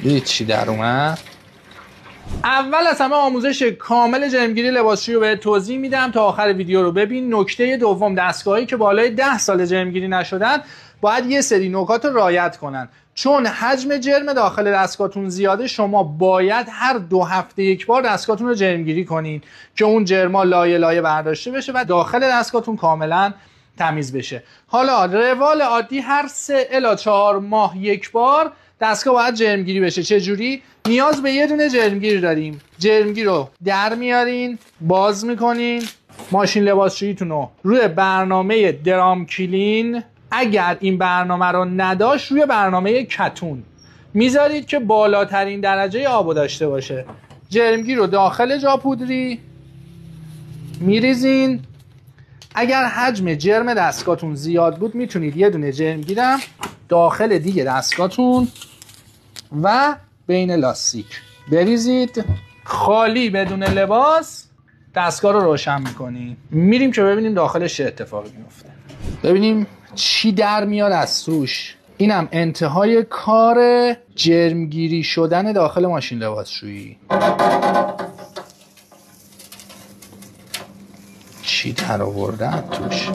دیدید چی در اومد؟ اول از همه آموزش کامل جرمگیری لباسشویی رو بهت توضیح میدم تا آخر ویدیو رو ببین. نکته دوم، دستگاهایی که بالای 10 سال جرمگیری نشدن باید یه سری نکات رو رعایت کنن. چون حجم جرم داخل دستگاهتون زیاده، شما باید هر 2 هفته یک بار دستگاهتون رو جرمگیری کنین که اون جرما لایه لایه برداشته بشه و داخل دستگاهتون کاملا تمیز بشه. حالا روال عادی هر 3 الی 4 ماه یک بار دستگاه باید جرمگیری بشه. چه جوری؟ نیاز به یه دونه جرمگیر داریم. جرمگیر رو در میارین، باز میکنین، ماشین لباسشوییتون رو روی برنامه درام کلین، اگر این برنامه رو نداشت روی برنامه کتون میذارید که بالاترین درجه آبو داشته باشه. جرمگیر رو داخل جاپودری میریزین. اگر حجم جرم دستگاهتون زیاد بود میتونید یه دونه جرمگیرم داخل دیگه دستگاهتون و بین لاستیک بریزید. خالی بدون لباس دستگاه رو روشن میکنیم. میریم که ببینیم داخلش چه اتفاقی میفته. ببینیم چی در میاد از توش. اینم انتهای کار جرمگیری شدن داخل ماشین لباسشویی. چی در آوردن توش.